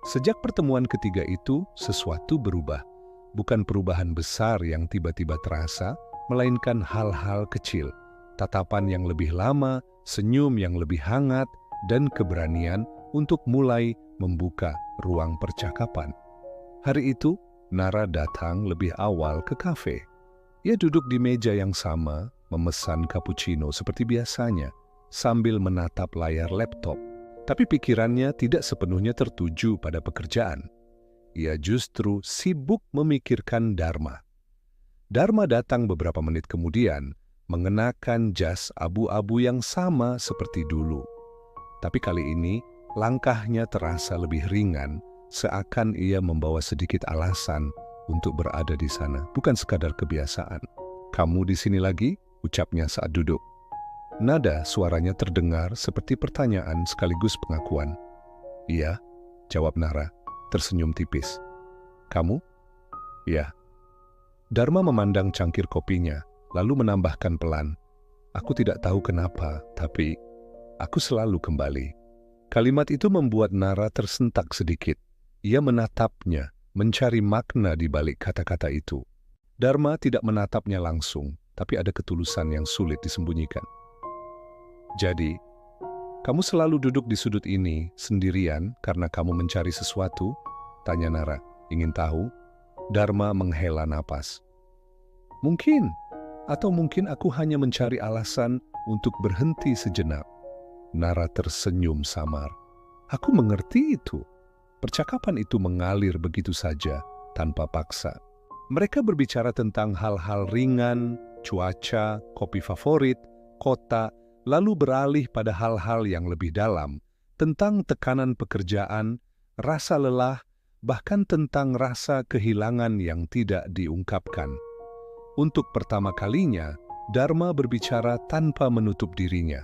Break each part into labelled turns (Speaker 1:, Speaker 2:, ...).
Speaker 1: Sejak pertemuan ketiga itu, sesuatu berubah. Bukan perubahan besar yang tiba-tiba terasa, melainkan hal-hal kecil. Tatapan yang lebih lama, senyum yang lebih hangat, dan keberanian untuk mulai membuka ruang percakapan. Hari itu, Nara datang lebih awal ke kafe. Ia duduk di meja yang sama, memesan cappuccino seperti biasanya, sambil menatap layar laptop. Tapi pikirannya tidak sepenuhnya tertuju pada pekerjaan. Ia justru sibuk memikirkan Dharma. Dharma datang beberapa menit kemudian, mengenakan jas abu-abu yang sama seperti dulu. Tapi kali ini, langkahnya terasa lebih ringan, seakan ia membawa sedikit alasan untuk berada di sana, bukan sekadar kebiasaan. "Kamu di sini lagi?" ucapnya saat duduk. Nada suaranya terdengar seperti pertanyaan sekaligus pengakuan. "Iya," jawab Nara, tersenyum tipis. "Kamu?" "Ya." Dharma memandang cangkir kopinya, lalu menambahkan pelan, "Aku tidak tahu kenapa, tapi aku selalu kembali." Kalimat itu membuat Nara tersentak sedikit. Ia menatapnya, mencari makna di balik kata-kata itu. Dharma tidak menatapnya langsung, tapi ada ketulusan yang sulit disembunyikan. "Jadi, kamu selalu duduk di sudut ini sendirian karena kamu mencari sesuatu?" tanya Nara. "Ingin tahu?" Dharma menghela napas. "Mungkin, atau mungkin aku hanya mencari alasan untuk berhenti sejenak." Nara tersenyum samar. "Aku mengerti itu." Percakapan itu mengalir begitu saja, tanpa paksa. Mereka berbicara tentang hal-hal ringan, cuaca, kopi favorit, kota, lalu beralih pada hal-hal yang lebih dalam, tentang tekanan pekerjaan, rasa lelah, bahkan tentang rasa kehilangan yang tidak diungkapkan. Untuk pertama kalinya, Dharma berbicara tanpa menutup dirinya.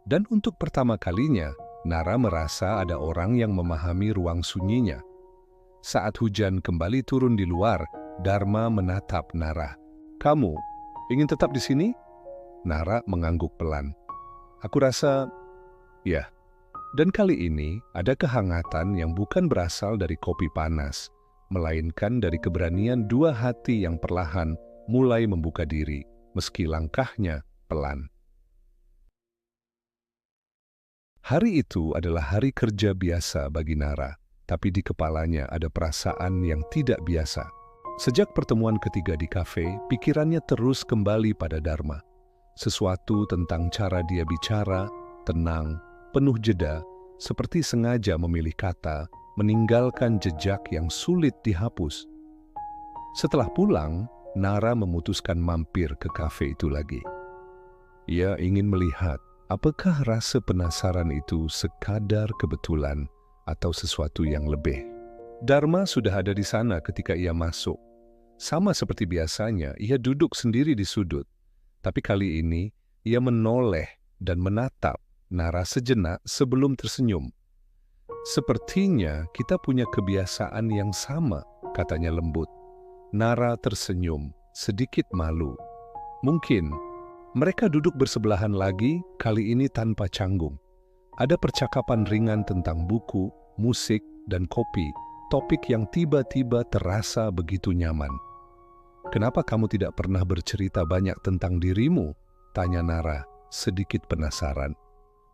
Speaker 1: Dan untuk pertama kalinya, Nara merasa ada orang yang memahami ruang sunyinya. Saat hujan kembali turun di luar, Dharma menatap Nara. "Kamu ingin tetap di sini?" Nara mengangguk pelan. "Aku rasa, ya." Dan kali ini ada kehangatan yang bukan berasal dari kopi panas, melainkan dari keberanian dua hati yang perlahan mulai membuka diri, meski langkahnya pelan. Hari itu adalah hari kerja biasa bagi Nara, tapi di kepalanya ada perasaan yang tidak biasa. Sejak pertemuan ketiga di kafe, pikirannya terus kembali pada Dharma. Sesuatu tentang cara dia bicara, tenang, penuh jeda, seperti sengaja memilih kata, meninggalkan jejak yang sulit dihapus. Setelah pulang, Nara memutuskan mampir ke kafe itu lagi. Ia ingin melihat apakah rasa penasaran itu sekadar kebetulan atau sesuatu yang lebih. Dharma sudah ada di sana ketika ia masuk. Sama seperti biasanya, ia duduk sendiri di sudut. Tapi kali ini, ia menoleh dan menatap Nara sejenak sebelum tersenyum. "Sepertinya kita punya kebiasaan yang sama," katanya lembut. Nara tersenyum, sedikit malu. Mungkin mereka duduk bersebelahan lagi, kali ini tanpa canggung. Ada percakapan ringan tentang buku, musik, dan kopi, topik yang tiba-tiba terasa begitu nyaman. "Kenapa kamu tidak pernah bercerita banyak tentang dirimu?" tanya Nara, sedikit penasaran.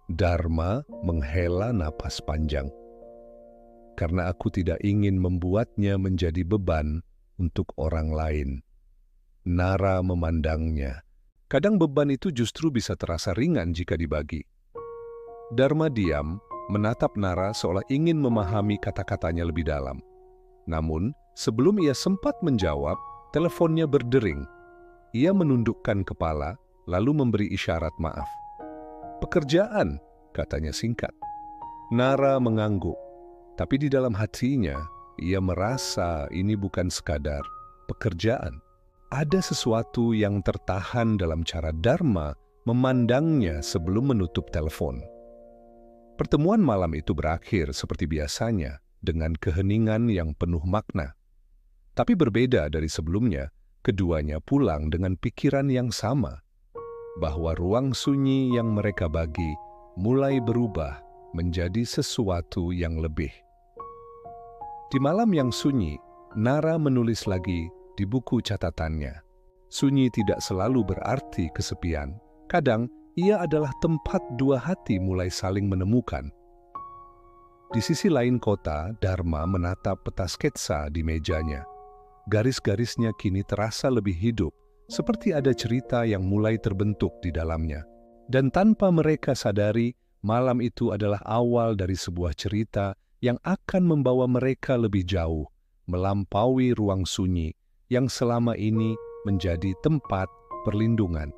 Speaker 1: Dharma menghela napas panjang. "Karena aku tidak ingin membuatnya menjadi beban untuk orang lain." Nara memandangnya. Kadang beban itu justru bisa terasa ringan jika dibagi. Dharma diam, menatap Nara seolah ingin memahami kata-katanya lebih dalam. Namun, sebelum ia sempat menjawab, teleponnya berdering. Ia menundukkan kepala, lalu memberi isyarat maaf. "Pekerjaan," katanya singkat. Nara mengangguk, tapi di dalam hatinya, ia merasa ini bukan sekadar pekerjaan. Ada sesuatu yang tertahan dalam cara Dharma memandangnya sebelum menutup telepon. Pertemuan malam itu berakhir seperti biasanya dengan keheningan yang penuh makna. Tapi berbeda dari sebelumnya, keduanya pulang dengan pikiran yang sama, bahwa ruang sunyi yang mereka bagi mulai berubah menjadi sesuatu yang lebih. Di malam yang sunyi, Nara menulis lagi di buku catatannya. Sunyi tidak selalu berarti kesepian. Kadang, ia adalah tempat dua hati mulai saling menemukan. Di sisi lain kota, Dharma menatap peta sketsa di mejanya. Garis-garisnya kini terasa lebih hidup, seperti ada cerita yang mulai terbentuk di dalamnya. Dan tanpa mereka sadari, malam itu adalah awal dari sebuah cerita yang akan membawa mereka lebih jauh, melampaui ruang sunyi yang selama ini menjadi tempat perlindungan.